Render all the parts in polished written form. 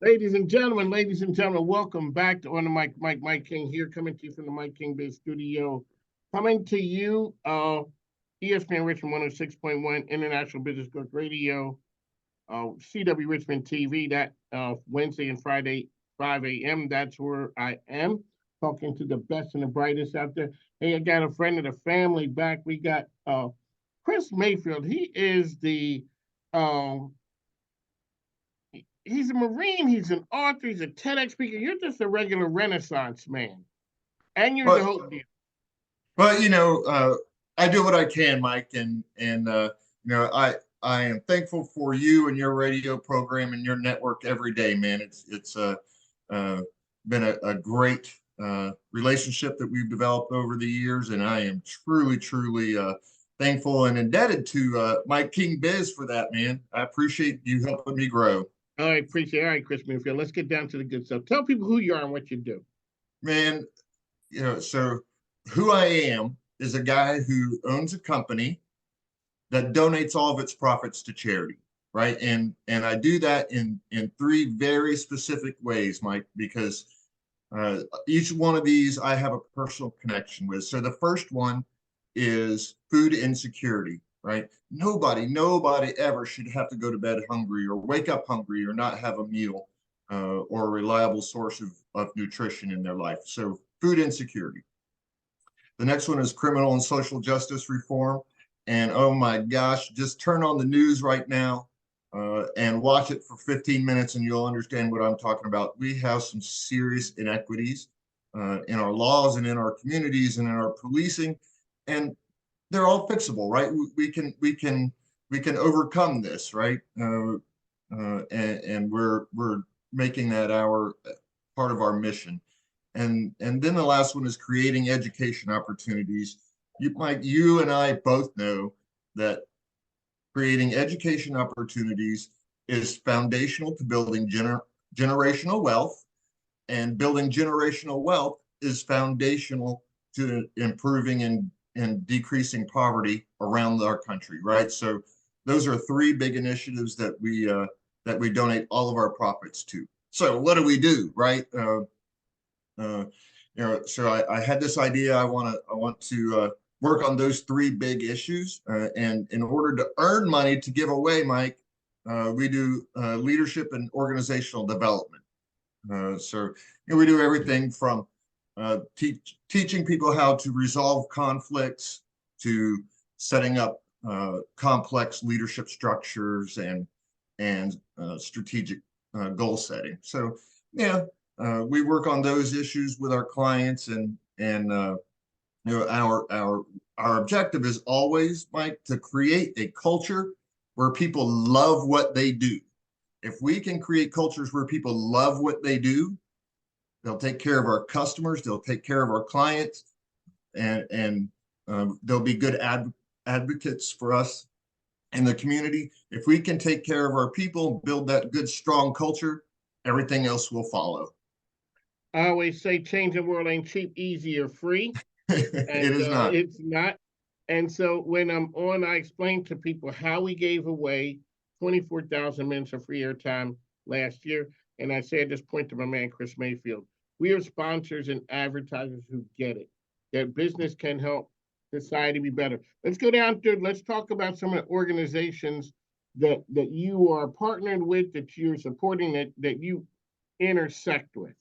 Ladies and gentlemen, welcome back to On the Mike King here, coming to you from the Mike King Biz Studio. Coming to you, ESPN Richmond 106.1, International Business Growth Radio, CW Richmond TV, that Wednesday and Friday, 5 a.m. That's where I am, talking to the best and the brightest out there. Hey, I got a friend of the family back. We got Chris Mayfield. He is the um, he's a Marine, he's an author, he's a TEDx speaker. You're just a regular Renaissance man. And you're the But whole deal. I do what I can, Mike, and I am thankful for you and your radio program and your network every day, man. It's uh, been a great relationship that we've developed over the years, and I am truly thankful and indebted to Mike King Biz for that, man. I appreciate you helping me grow. I appreciate it. All right, Chris Mayfield. Let's get down to the good stuff. Tell people who you are and what you do. Man, so who I am is a guy who owns a company that donates all of its profits to charity, right? And I do that in three very specific ways, Mike, because each one of these I have a personal connection with. So the first one is food insecurity, right? Nobody ever should have to go to bed hungry or wake up hungry or not have a meal or a reliable source of nutrition in their life. So food insecurity. The next one is criminal and social justice reform. And oh my gosh, just turn on the news right now and watch it for 15 minutes and you'll understand what I'm talking about. We have some serious inequities in our laws and in our communities and in our policing, and they're all fixable, right? We can overcome this, right? And we're making that our part of our mission. And then the last one is creating education opportunities. You and I both know that creating education opportunities is foundational to building generational wealth, and building generational wealth is foundational to improving and decreasing poverty around our country, right? So those are three big initiatives that we donate all of our profits to. So what do, right? Uh, so I had this idea. I want to work on those three big issues. And in order to earn money to give away, Mike, we do leadership and organizational development. We do everything from teaching people how to resolve conflicts to setting up complex leadership structures and strategic goal setting. So yeah, we work on those issues with our clients, and our objective is always, Mike, to create a culture where people love what they do. If we can create cultures where people love what they do, they'll take care of our customers, they'll take care of our clients, and they'll be good advocates for us in the community. If we can take care of our people, build that good, strong culture, everything else will follow. I always say change the world ain't cheap, easy, or free. It And is not. it's not. And so when I'm on, I explain to people how we gave away 24,000 minutes of free airtime last year. And I say at this point to my man, Chris Mayfield, we are sponsors and advertisers who get it, that business can help society be better. Let's go down to, let's talk about some of the organizations that you are partnered with, that you're supporting, that you intersect with.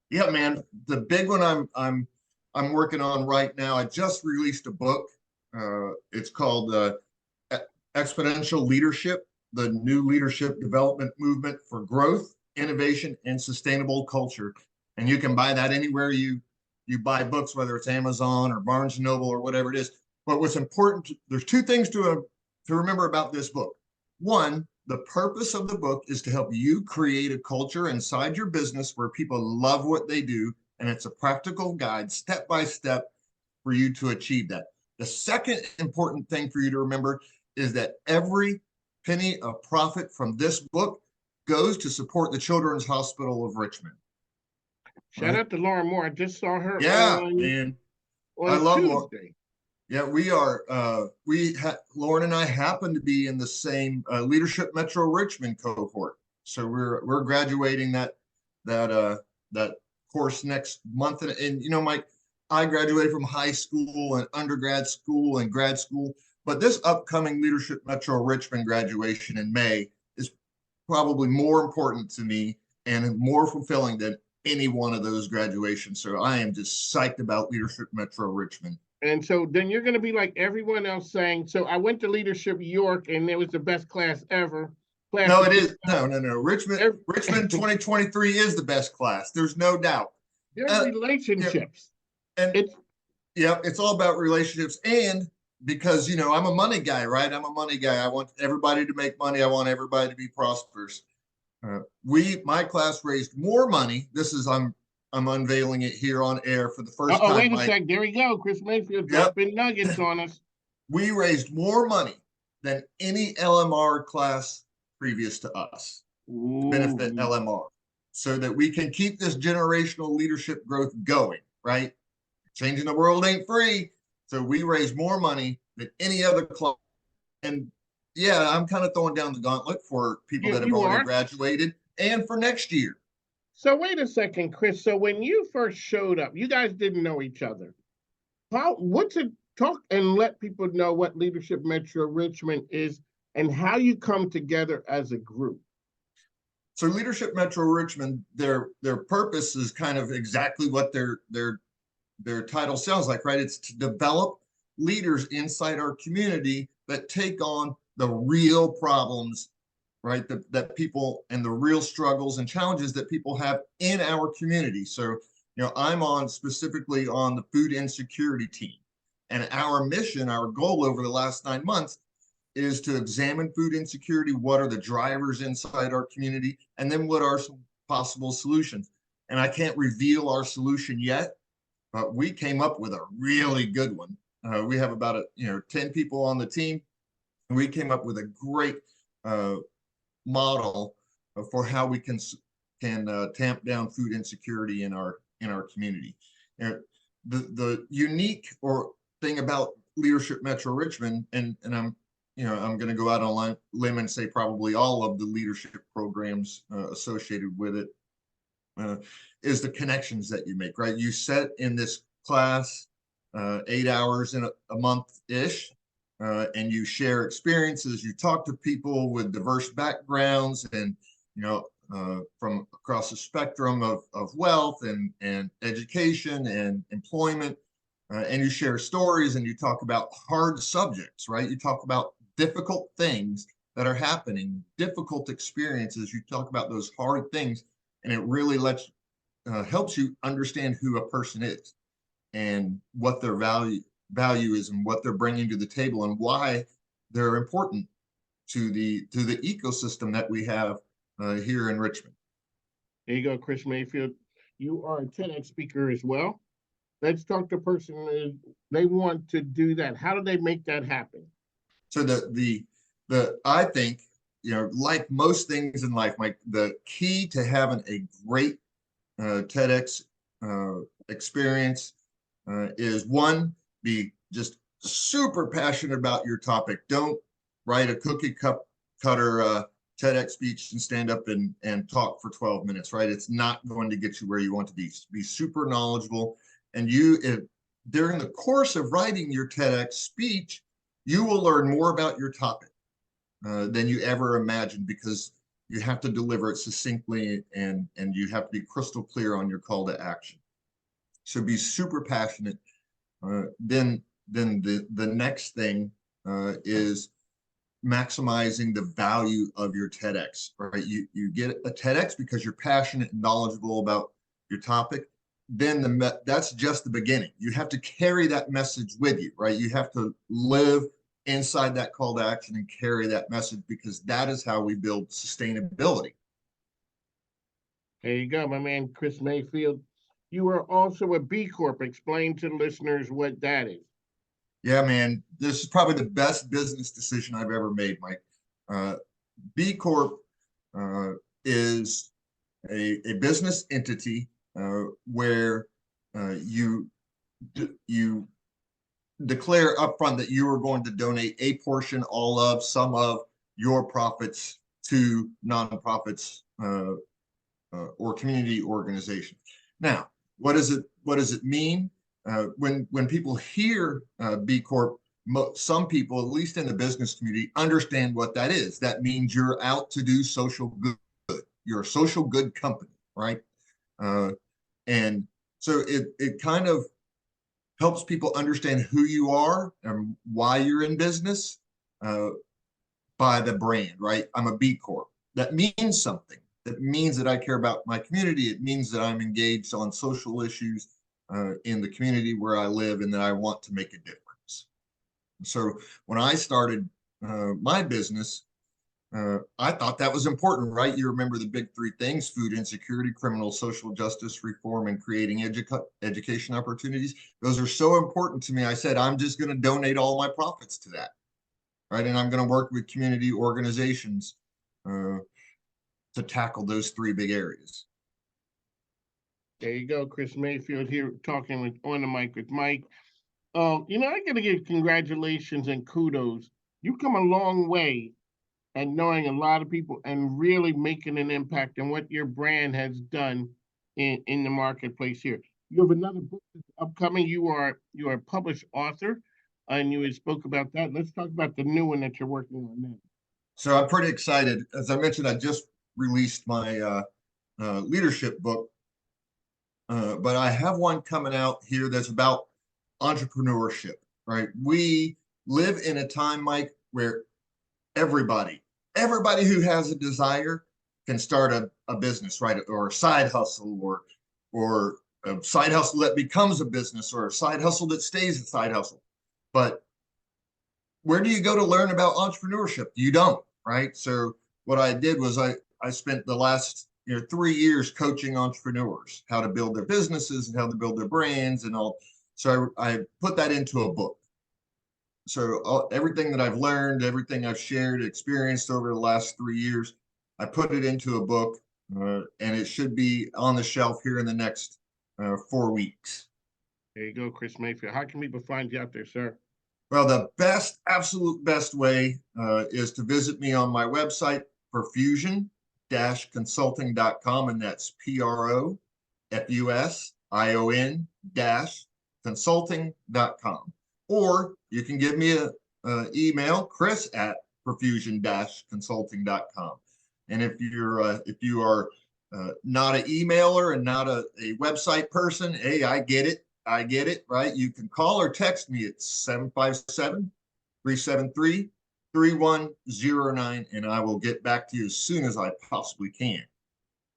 Yeah, man. The big one I'm working on right now. I just released a book. It's called Exponential Leadership: The New Leadership Development Movement for Growth, Innovation, and Sustainable Culture. And you can buy that anywhere you buy books, whether it's Amazon or Barnes and Noble or whatever it is. But what's important, there's two things to remember about this book. One, the purpose of the book is to help you create a culture inside your business where people love what they do, and it's a practical guide, step by step, for you to achieve that. The second important thing for you to remember is that every penny of profit from this book goes to support the Children's Hospital of Richmond. Shout Right? out to Lauren Moore. I just saw her Yeah, and I on love Lauren. Tuesday. Yeah, we are. Lauren and I happen to be in the same Leadership Metro Richmond cohort. So we're graduating that course next month. And you know, Mike, I graduated from high school and undergrad school and grad school, but this upcoming Leadership Metro Richmond graduation in May is probably more important to me and more fulfilling than any one of those graduations. So I am just psyched about Leadership Metro Richmond. And so then you're going to be like everyone else saying, so I went to Leadership York and it was the best class ever. Class No, of it is. No. Richmond 2023 is the best class. There's no doubt. their Uh, yeah, relationships. and It's yeah, it's all about relationships. And because, I'm a money guy, right? I'm a money guy. I want everybody to make money. I want everybody to be prosperous. My class raised more money. I'm unveiling it here on air for the first oh, time, wait a Mike. sec. There we go. Chris Mayfield Yep. dropping nuggets on us. We raised more money than any LMR class previous to us to benefit Ooh. LMR so that we can keep this generational leadership growth going, right? Changing the world ain't free. So we raise more money than any other club. And yeah, I'm kind of throwing down the gauntlet for people that have You already are? graduated and for next year. So wait a second, Chris. So when you first showed up, you guys didn't know each other. What's it talk and let people know what Leadership Metro Richmond is and how you come together as a group? So Leadership Metro Richmond, their purpose is kind of exactly what their title sounds like, right? It's to develop leaders inside our community that take on the real problems, right? That people and the real struggles and challenges that people have in our community. So, I'm specifically on the food insecurity team. And our mission, our goal over the last 9 months is to examine food insecurity. What are the drivers inside our community? And then what are some possible solutions? And I can't reveal our solution yet, but we came up with a really good one. We have about 10 people on the team. And we came up with a great model for how we can tamp down food insecurity in our community. The unique or thing about Leadership Metro Richmond, and I'm going to go out on a limb and say probably all of the leadership programs associated with it, is the connections that you make, right? You set in this class 8 hours in a month ish, and you share experiences. You talk to people with diverse backgrounds and, from across the spectrum of wealth and education and employment. And you share stories and you talk about hard subjects, right? You talk about difficult things that are happening, difficult experiences. You talk about those hard things, and it really helps you understand who a person is and what their value is and what they're bringing to the table and why they're important to the ecosystem that we have here in Richmond. There you go, Chris Mayfield. You are a TEDx speaker as well. Let's talk to a person they want to do that. How do they make that happen? So I think, like most things in life, Mike, the key to having a great TEDx experience is one, be just super passionate about your topic. Don't write a cutter TEDx speech and stand up and talk for 12 minutes, right? It's not going to get you where you want to be. Be super knowledgeable. And during the course of writing your TEDx speech, you will learn more about your topic than you ever imagined, because you have to deliver it succinctly and you have to be crystal clear on your call to action. So be super passionate. Then the next thing is maximizing the value of your TEDx, right? You get a TEDx because you're passionate and knowledgeable about your topic. Then that's just the beginning. You have to carry that message with you, right? You have to live inside that call to action and carry that message, because that is how we build sustainability. There you go, my man, Chris Mayfield. You are also a B Corp. Explain to the listeners what that is. Yeah, man, this is probably the best business decision I've ever made, Mike. B Corp is a business entity where you declare upfront that you are going to donate a portion, all of, some of your profits to nonprofits or community organizations. Now, what does it mean? When people hear B Corp, some people, at least in the business community, understand what that is. That means you're out to do social good. You're a social good company, right? And so it kind of helps people understand who you are and why you're in business by the brand, right? I'm a B Corp. That means something. That means that I care about my community. It means that I'm engaged on social issues in the community where I live and that I want to make a difference. So when I started my business, I thought that was important, right? You remember the big three things: food insecurity, criminal social justice reform, and creating education opportunities. Those are so important to me. I said, I'm just going to donate all my profits to that, right? And I'm going to work with community organizations to tackle those three big areas. There you go, Chris Mayfield here talking with On the Mic with Mike. I got to give congratulations and kudos. You've come a long way at knowing a lot of people and really making an impact on what your brand has done in the marketplace here. You have another book that's upcoming. You are a published author, and you had spoke about that. Let's talk about the new one that you're working on now. So I'm pretty excited. As I mentioned, I just released my leadership book, but I have one coming out here that's about entrepreneurship, right? We live in a time, Mike, where everybody who has a desire can start a business, right? Or a side hustle, or a side hustle that becomes a business, or a side hustle that stays a side hustle. But where do you go to learn about entrepreneurship? You don't, right? So what I did was I spent the last 3 years coaching entrepreneurs how to build their businesses and how to build their brands and all. So I put that into a book. So everything that I've learned, everything I've shared, experienced over the last 3 years, I put it into a book, and it should be on the shelf here in the next 4 weeks. There you go, Chris Mayfield. How can people find you out there, sir? Well, the absolute best way is to visit me on my website, perfusion-consulting.com, and that's PROFUSION-consulting.com. Or you can give me an email, chris@perfusion-consulting.com. And if you are not an emailer and not a website person, hey, I get it, right? You can call or text me at 757-373-3109, and I will get back to you as soon as I possibly can.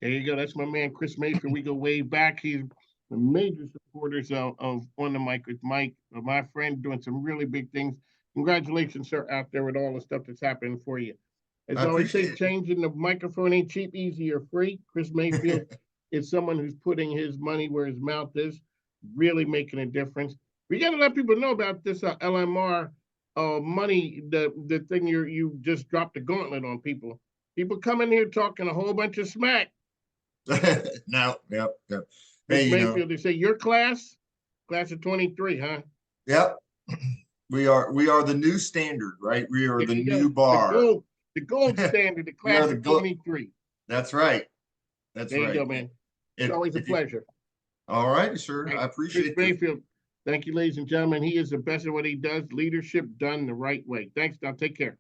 There you go. That's my man, Chris Mayfield. We go way back. He's the major supporters of On the Mic with Mike, my friend, doing some really big things. Congratulations, sir, out there with all the stuff that's happening for you. As I always say, changing the microphone ain't cheap, easy, or free. Chris Mayfield is someone who's putting his money where his mouth is, really making a difference. We got to let people know about this LMR money, the thing you just dropped the gauntlet on people. People come in here talking a whole bunch of smack. No. Hey, Mayfield, they say your class of 23, huh? Yep. We are the new standard, right? We are the new bar. The gold standard, the class of 23. That's right. There you go, man. It's always a pleasure. All right, sir. I appreciate it. Mayfield, thank you, ladies and gentlemen. He is the best at what he does. Leadership done the right way. Thanks. Now take care.